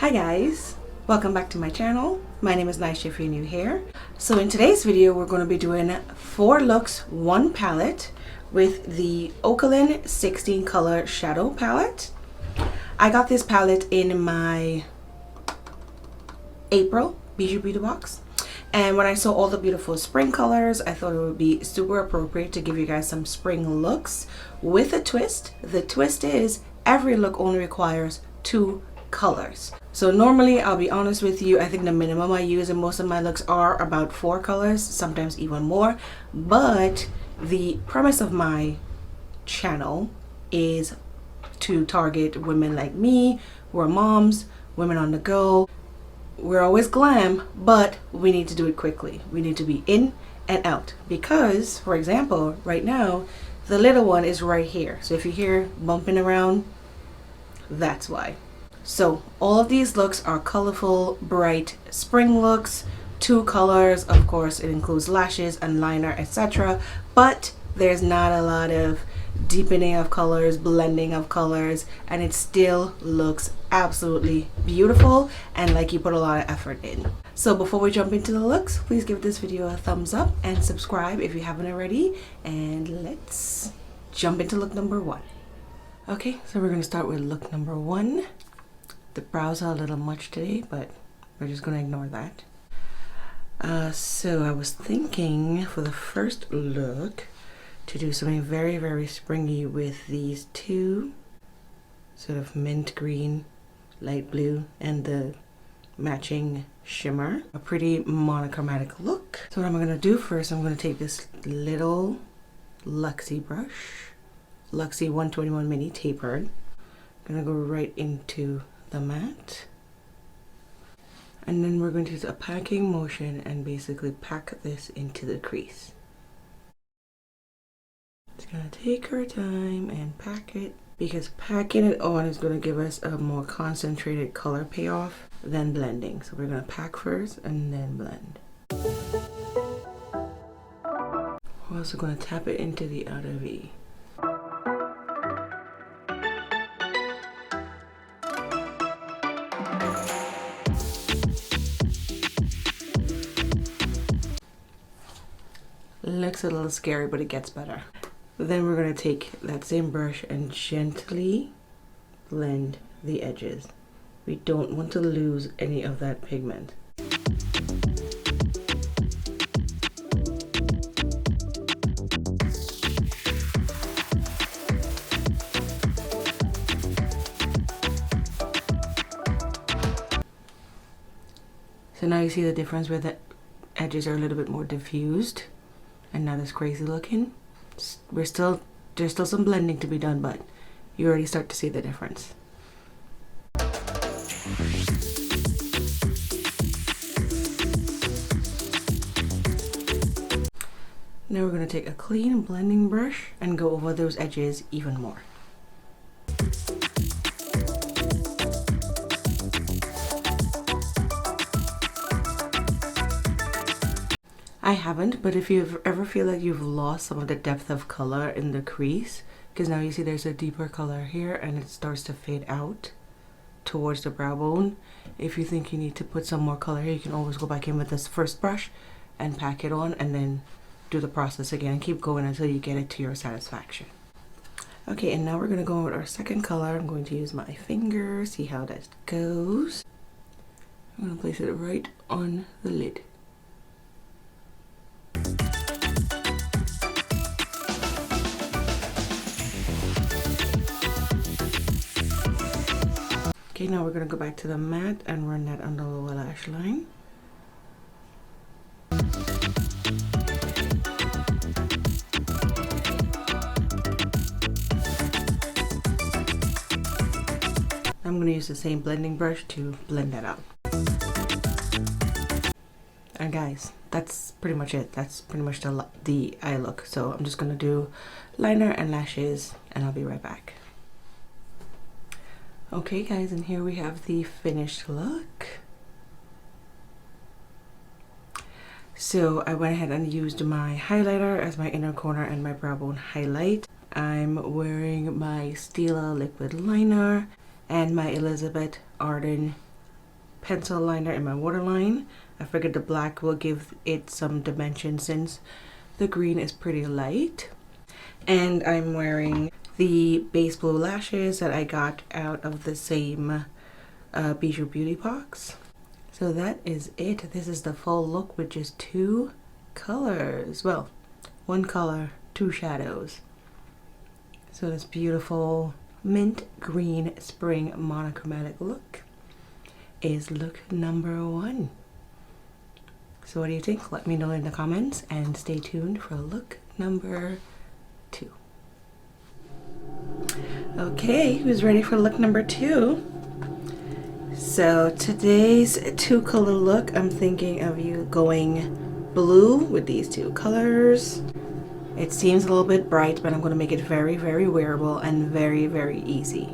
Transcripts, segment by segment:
Hi guys, welcome back to my channel. My name is Nisha if you're new here. So in today's video we're going to be doing 4 looks, 1 palette with the Oaklin 16 color shadow palette. I got this palette in my April Bijou Beauty box, and when I saw all the beautiful spring colors I thought it would be super appropriate to give you guys some spring looks with a twist. The twist is every look only requires 2 colors. So normally, I'll be honest with you, I think the minimum I use in most of my looks are about 4 colors, sometimes even more. But the premise of my channel is to target women like me. We're moms, women on the go. We're always glam, but we need to do it quickly. We need to be in and out because, for example, right now, the little one is right here. So if you hear bumping around, that's why. So all of these looks are colorful, bright spring looks, 2 colors. Of course, it includes lashes and liner, etc. But there's not a lot of deepening of colors, blending of colors, and it still looks absolutely beautiful and like you put a lot of effort in. So before we jump into the looks, please give this video a thumbs up and subscribe if you haven't already. And let's jump into look number 1. Okay, so we're going to start with look number 1. The brows are a little much today, but we're just going to ignore that. So I was thinking for the first look to do something very, very springy with these 2 sort of mint green, light blue, and the matching shimmer. A pretty monochromatic look. So what I'm going to do first, I'm going to take this little Luxie brush, Luxie 121 mini tapered. I'm going to go right into the mat, and then we're going to use a packing motion and basically pack this into the crease. It's gonna take our time and pack it because packing it on is going to give us a more concentrated color payoff than blending. So we're going to pack first and then blend. We're also going to tap it into the outer V. Looks a little scary, but it gets better. Then we're going to take that same brush and gently blend the edges. We don't want to lose any of that pigment. So now you see the difference where the edges are a little bit more diffused and not as crazy looking. There's still some blending to be done, but you already start to see the difference. Now we're going to take a clean blending brush and go over those edges even more. I haven't, but if you ever feel like you've lost some of the depth of color in the crease, because now you see there's a deeper color here and it starts to fade out towards the brow bone. If you think you need to put some more color here, you can always go back in with this first brush and pack it on and then do the process again and keep going until you get it to your satisfaction. Okay, and now we're going to go with our second color. I'm going to use my finger, see how that goes. I'm going to place it right on the lid. Okay, now we're going to go back to the mat and run that on the lower lash line. I'm going to use the same blending brush to blend that out. And guys, that's pretty much it. That's pretty much the eye look. So I'm just going to do liner and lashes and I'll be right back. Okay guys, and here we have the finished look. So I went ahead and used my highlighter as my inner corner and my brow bone highlight. I'm wearing my Stila liquid liner and my Elizabeth Arden pencil liner in my waterline. I figured the black will give it some dimension since the green is pretty light. And I'm wearing the base blue lashes that I got out of the same Bijou Beauty box. So that is it. This is the full look with just 2 colors. Well, 1 color, 2 shadows. So this beautiful mint green spring monochromatic look is look number 1. So what do you think? Let me know in the comments and stay tuned for look number 2. Okay, who's ready for look number 2? So today's 2 color look, I'm thinking of you going blue with these 2 colors. It seems a little bit bright, but I'm going to make it very, very wearable and very, very easy.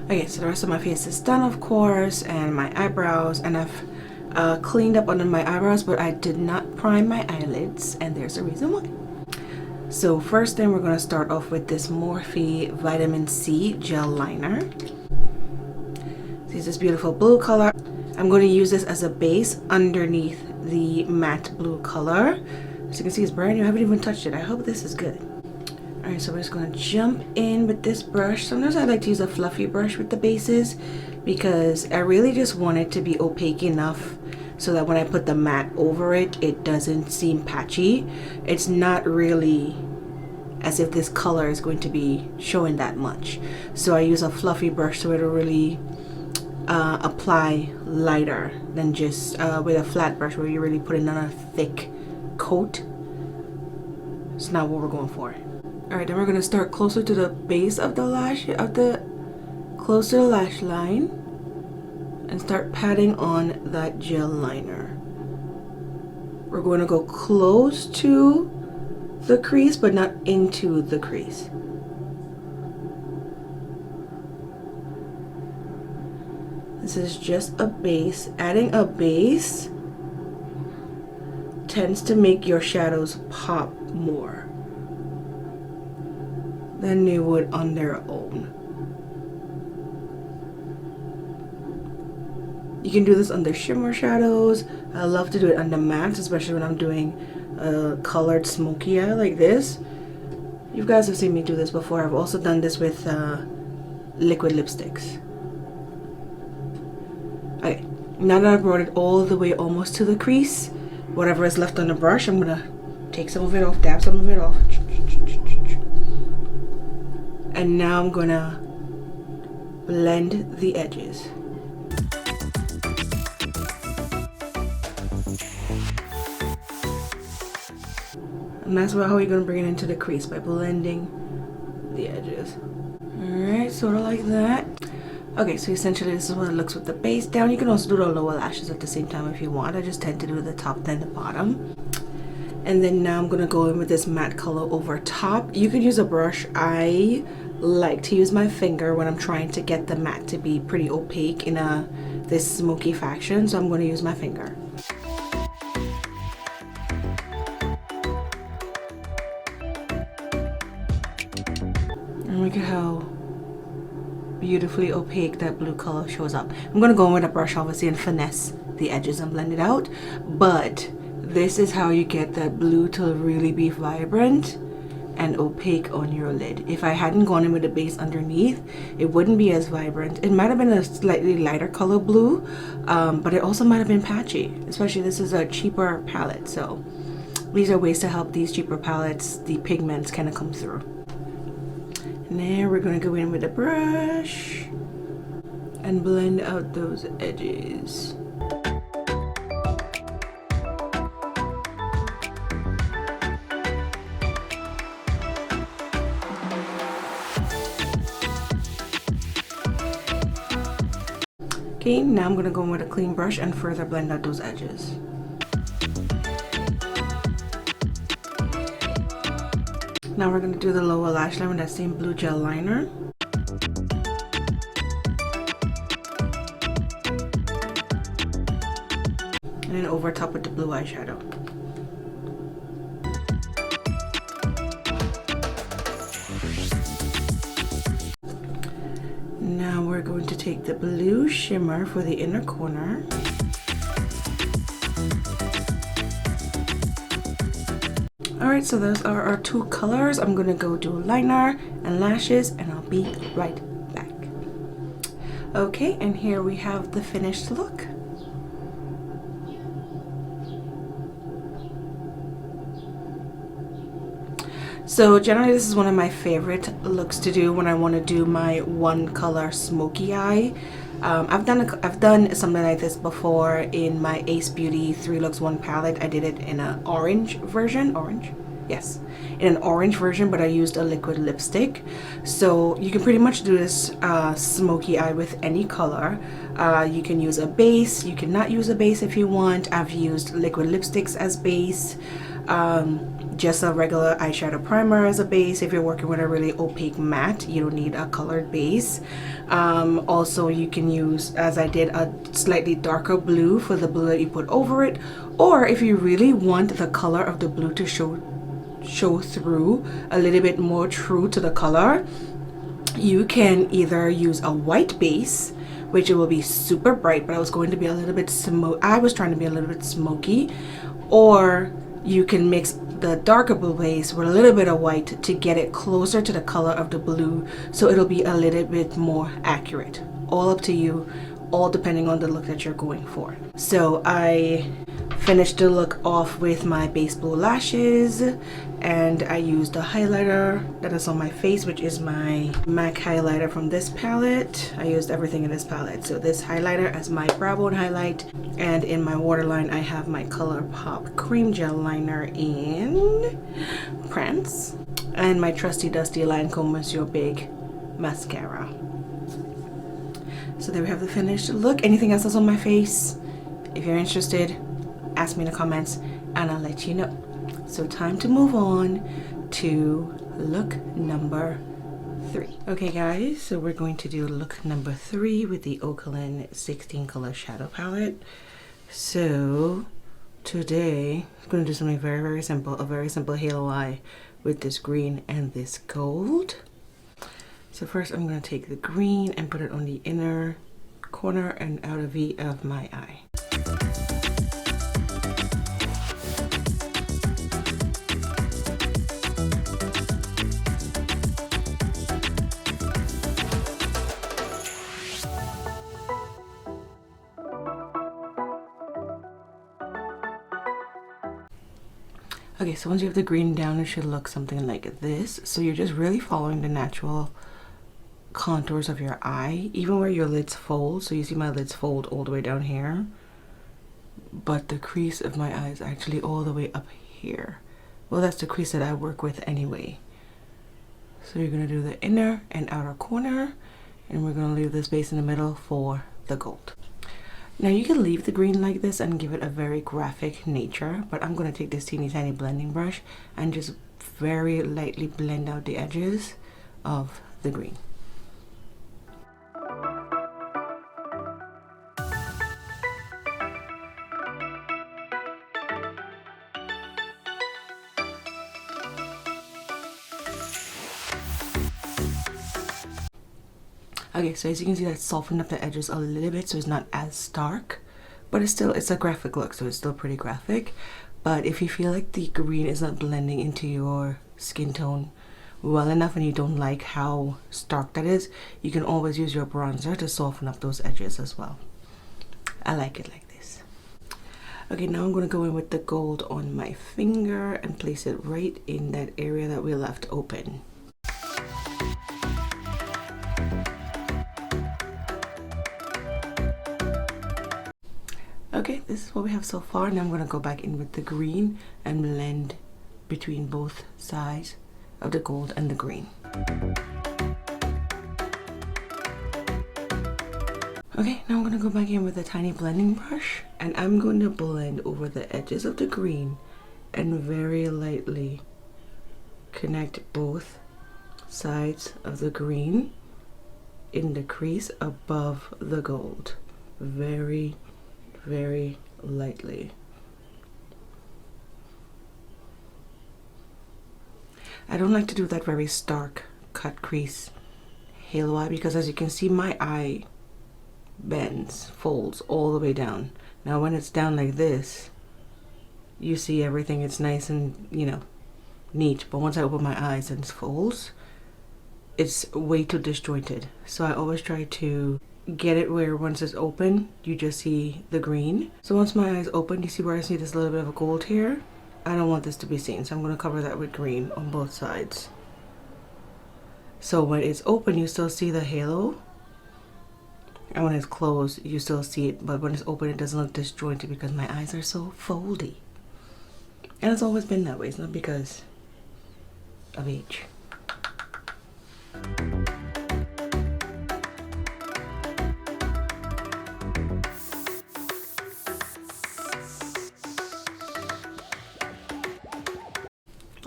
Okay, so the rest of my face is done, of course, and my eyebrows, and I've cleaned up under my eyebrows, but I did not prime my eyelids, and there's a reason why. So first thing, we're going to start off with this Morphe Vitamin C Gel Liner. This is beautiful blue color. I'm going to use this as a base underneath the matte blue color. As you can see, it's brand new. I haven't even touched it. I hope this is good. Alright, so we're just going to jump in with this brush. Sometimes I like to use a fluffy brush with the bases because I really just want it to be opaque enough so that when I put the matte over it, it doesn't seem patchy. It's not really as if this color is going to be showing that much. So I use a fluffy brush so it'll really apply lighter than just with a flat brush where you're really putting on a thick coat. It's not what we're going for. Alright, then we're going to start closer to the base of the lash, close to the lash line, and start patting on that gel liner. We're going to go close to the crease but not into the crease. This is just a base. Adding a base tends to make your shadows pop more than they would on their own. You can do this under shimmer shadows. I love to do it under mattes, especially when I'm doing a colored smoky eye like this. You guys have seen me do this before. I've also done this with liquid lipsticks. Okay, now that I've brought it all the way almost to the crease, whatever is left on the brush, I'm gonna take some of it off, dab some of it off. And now I'm gonna blend the edges. And that's how you're gonna bring it into the crease, by blending the edges. Alright, sort of like that. Okay, so essentially this is what it looks with the base down. You can also do the lower lashes at the same time if you want. I just tend to do the top then the bottom. And then now I'm going to go in with this matte color over top. You could use a brush. I like to use my finger when I'm trying to get the matte to be pretty opaque in this smoky faction. So I'm going to use my finger. And look at how beautifully opaque that blue color shows up. I'm going to go in with a brush obviously and finesse the edges and blend it out, but this is how you get that blue to really be vibrant and opaque on your lid. If I hadn't gone in with the base underneath, it wouldn't be as vibrant. It might have been a slightly lighter color blue, but it also might have been patchy, especially this is a cheaper palette. So these are ways to help these cheaper palettes, the pigments kind of come through. Now we're going to go in with a brush and blend out those edges. Okay, now I'm going to go in with a clean brush and further blend out those edges. Now we're going to do the lower lash line with that same blue gel liner. And then over top with the blue eyeshadow. Now we're going to take the blue shimmer for the inner corner. Alright, so those are our two colors. I'm going to go do liner and lashes, and I'll be right back. Okay, and here we have the finished look. So generally this is one of my favorite looks to do when I want to do my one color smoky eye. I've done something like this before in my Ace Beauty 3 Looks 1 palette. I did it in an orange version. Yes, in an orange version, but I used a liquid lipstick. So you can pretty much do this smoky eye with any color. You can use a base, you cannot use a base if you want. I've used liquid lipsticks as base. Just a regular eyeshadow primer as a base. If you're working with a really opaque matte, you don't need a colored base. Also, you can use, as I did, a slightly darker blue for the blue that you put over it, or if you really want the color of the blue to show through a little bit more true to the color, you can either use a white base, which it will be super bright, but I was trying to be a little bit smoky, or you can mix the darker blue base with a little bit of white to get it closer to the color of the blue, so it'll be a little bit more accurate. All up to you, all depending on the look that you're going for. So I finished the look off with my base blue lashes, and I used a highlighter that is on my face, which is my MAC highlighter from this palette. I used everything in this palette. So this highlighter as my brow bone highlight, and in my waterline I have my ColourPop cream gel liner in Prance, and my trusty dusty Lancome Monsieur Big mascara. So there we have the finished look. Anything else that's on my face? If you're interested, ask me in the comments and I'll let you know. So time to move on to look number 3. Okay guys, so we're going to do look number 3 with the Oaklyn 16 color shadow palette. So today I'm going to do something very, very simple, a very simple halo eye with this green and this gold. So first I'm going to take the green and put it on the inner corner and outer V of my eye. Okay, so once you have the green down, it should look something like this. So you're just really following the natural contours of your eye, even where your lids fold. So you see my lids fold all the way down here, but the crease of my eye is actually all the way up here. Well, that's the crease that I work with anyway. So you're going to do the inner and outer corner, and we're going to leave the space in the middle for the gold. Now you can leave the green like this and give it a very graphic nature, but I'm going to take this teeny tiny blending brush and just very lightly blend out the edges of the green. Okay, so as you can see, that softened up the edges a little bit, so it's not as stark, but it's a graphic look, so it's still pretty graphic. But if you feel like the green is not blending into your skin tone well enough and you don't like how stark that is, you can always use your bronzer to soften up those edges as well. I like it like this. Okay, now I'm going to go in with the gold on my finger and place it right in that area that we left open. Okay, this is what we have so far. Now I'm going to go back in with the green and blend between both sides of the gold and the green. Okay, now I'm going to go back in with a tiny blending brush and I'm going to blend over the edges of the green and very lightly connect both sides of the green in the crease above the gold. Very lightly. I don't like to do that very stark cut crease halo eye, because as you can see, my eye bends, folds all the way down. Now when it's down like this, you see everything, it's nice and, you know, neat. But once I open my eyes and it folds, it's way too disjointed. So I always try to get it where once it's open, you just see the green. So once my eyes open, you see where I see this little bit of a gold here? I don't want this to be seen, so I'm going to cover that with green on both sides. So when it's open, you still see the halo, and when it's closed, you still see it, but when it's open, it doesn't look disjointed because my eyes are so foldy. And it's always been that way. It's not because of age.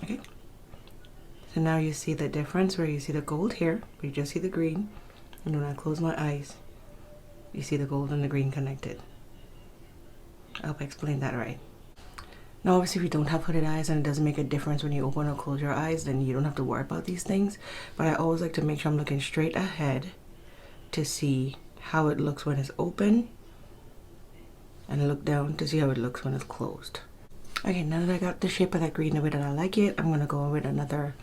Okay. So now you see the difference where you see the gold here, but you just see the green. And when I close my eyes, you see the gold and the green connected. I hope I explained that right. Now obviously if you don't have hooded eyes and it doesn't make a difference when you open or close your eyes, then you don't have to worry about these things. But I always like to make sure I'm looking straight ahead to see how it looks when it's open, and I look down to see how it looks when it's closed. Okay, now that I got the shape of that green the way that I like it, I'm gonna go with another.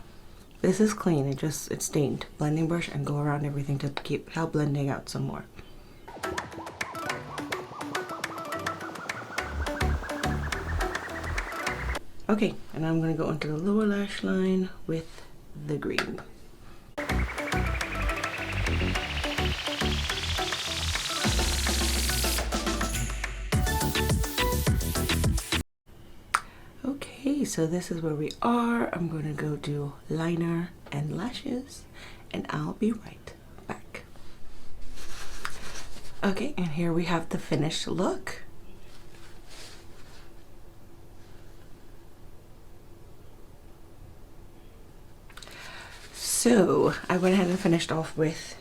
This is clean, it's stained blending brush, and go around everything to help blending out some more. Okay, and I'm going to go into the lower lash line with the green. Okay, so this is where we are. I'm going to go do liner and lashes, and I'll be right back. Okay, and here we have the finished look. So I went ahead and finished off with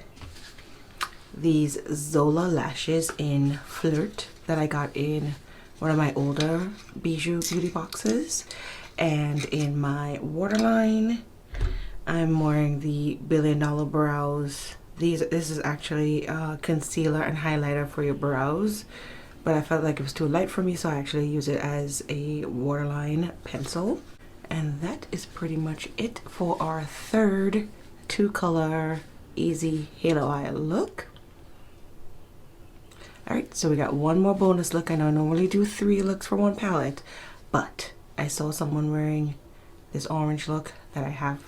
these Zola lashes in Flirt that I got in one of my older Bijou beauty boxes. And in my waterline, I'm wearing the Billion Dollar Brows. This is actually concealer and highlighter for your brows, but I felt like it was too light for me, so I actually use it as a waterline pencil. And that is pretty much it for our third 2-color easy halo eye look. Alright, so we got one more bonus look. I know I normally do 3 looks for one palette, but I saw someone wearing this orange look that I have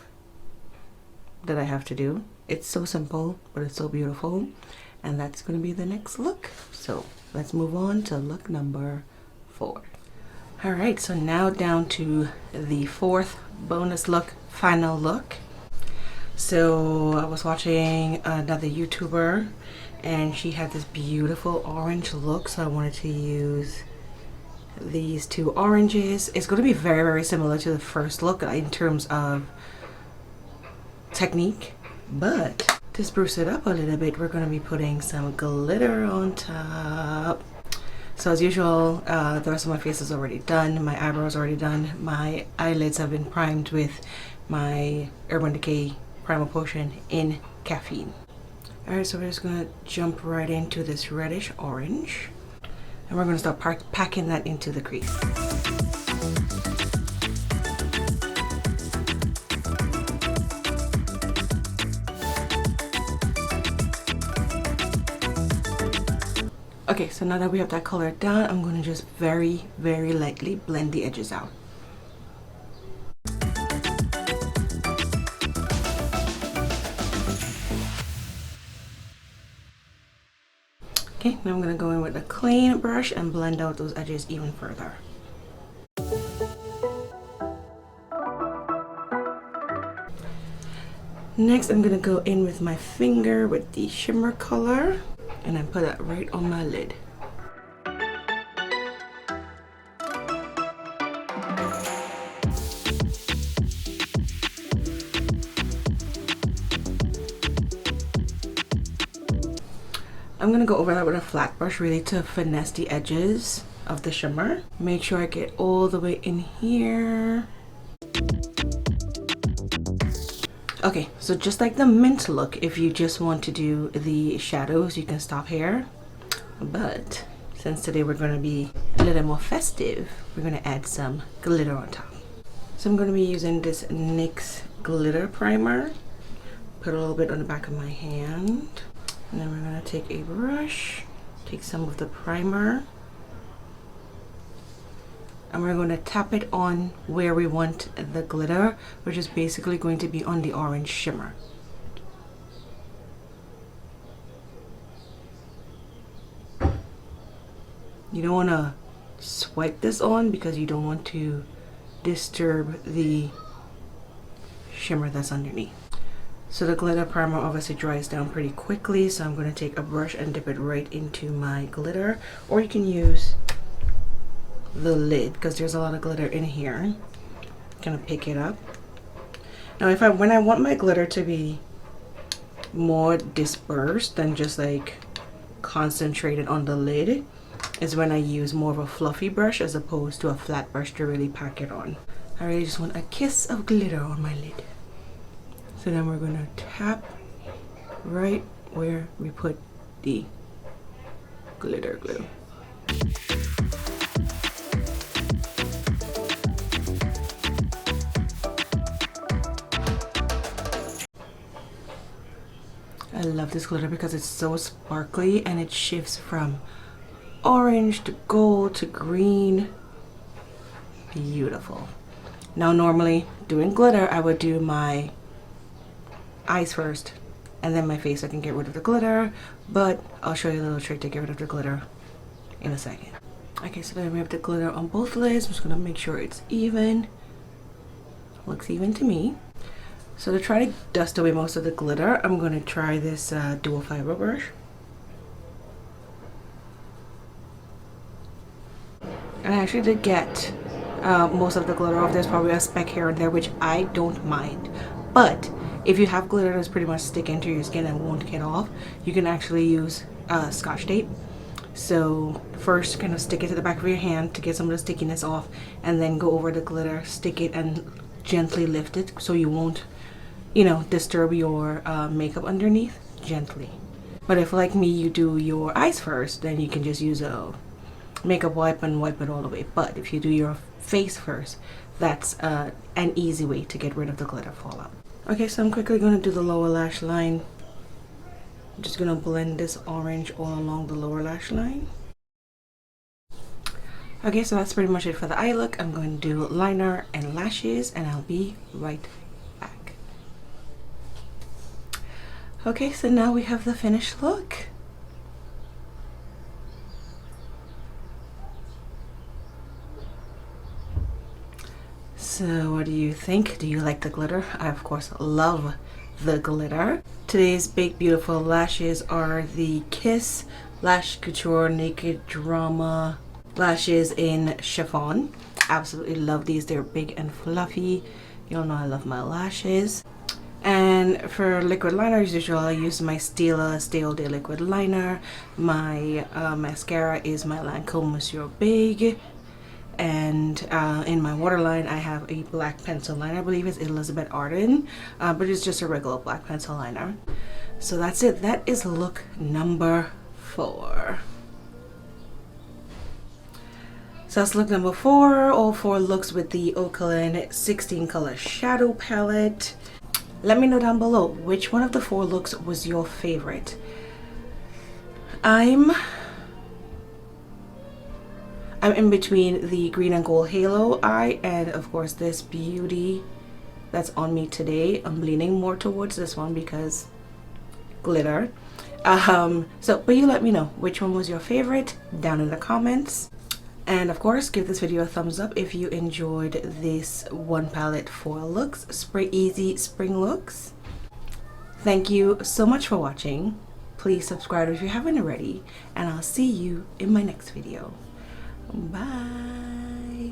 to do. It's so simple, but it's so beautiful, and that's going to be the next look. So let's move on to look number 4. Alright, so now down to the 4th bonus look, final look. So I was watching another YouTuber, and she had this beautiful orange look, so I wanted to use these 2 oranges. It's going to be very, very similar to the first look in terms of technique, but to spruce it up a little bit, we're going to be putting some glitter on top. So as usual, the rest of my face is already done. My eyebrows already done. My eyelids have been primed with my Urban Decay Primer Potion in Caffeine. Alright, so we're just going to jump right into this reddish orange. And we're going to start packing that into the crease. Okay, so now that we have that color down, I'm going to just very, very lightly blend the edges out. Okay, now I'm going to go in with a clean brush and blend out those edges even further. Next, I'm going to go in with my finger with the shimmer color, and then put that right on my lid. I'm going to go over that with a flat brush really to finesse the edges of the shimmer. Make sure I get all the way in here. Okay, so just like the mint look, if you just want to do the shadows, you can stop here. But since today we're going to be a little more festive, we're going to add some glitter on top. So I'm going to be using this NYX glitter primer. Put a little bit on the back of my hand. And then we're going to take a brush, take some of the primer, and we're going to tap it on where we want the glitter, which is basically going to be on the orange shimmer. You don't want to swipe this on because you don't want to disturb the shimmer that's underneath. So the glitter primer obviously dries down pretty quickly, so I'm going to take a brush and dip it right into my glitter, or you can use the lid because there's a lot of glitter in here. Gonna pick it up. Now when I want my glitter to be more dispersed than just like concentrated on the lid is when I use more of a fluffy brush as opposed to a flat brush to really pack it on. I really just want a kiss of glitter on my lid. So then we're gonna tap right where we put the glitter glue. I love this glitter because it's so sparkly and it shifts from orange to gold to green. Beautiful. Now normally doing glitter, I would do my eyes first and then my face so I can get rid of the glitter, but I'll show you a little trick to get rid of the glitter in a second. Okay, so then we have the glitter on both lids. I'm just gonna make sure it's even. Looks even to me. So to try to dust away most of the glitter, I'm going to try this dual fiber brush. And I actually did get most of the glitter off. There's probably a speck here and there, which I don't mind. But if you have glitter that's pretty much sticking to your skin and won't get off, you can actually use Scotch tape. So first kind of stick it to the back of your hand to get some of the stickiness off, and then go over the glitter, stick it and gently lift it so you won't, you know, disturb your makeup underneath, gently. But if like me you do your eyes first, then you can just use a makeup wipe and wipe it all the way. But if you do your face first, that's an easy way to get rid of the glitter fallout. Okay, so I'm quickly going to do the lower lash line. I'm just going to blend this orange all along the lower lash line. Okay, so that's pretty much it for the eye look. I'm going to do liner and lashes, and I'll be right back. Okay, so now we have the finished look. So what do you think? Do you like the glitter? I of course love the glitter. Today's big beautiful lashes are the Kiss Lash Couture Naked Drama lashes in chiffon. Absolutely love these. They're big and fluffy. You all know I love my lashes. And for liquid liner, as usual, I use my Stila Stay All Day liquid liner. My mascara is my Lancome Monsieur Big. And in my waterline, I have a black pencil liner. I believe it's Elizabeth Arden, but it's just a regular black pencil liner. So that's it. That is look number 4. So that's look number 4. All 4 looks with the Oaklyn 16 color shadow palette. Let me know down below which one of the 4 looks was your favorite. I'm in between the green and gold halo eye and of course this beauty that's on me today. I'm leaning more towards this one because glitter. But you let me know which one was your favorite down in the comments. And of course, give this video a thumbs up if you enjoyed this one palette 4 looks, spray easy spring looks. Thank you so much for watching. Please subscribe if you haven't already, and I'll see you in my next video. Bye.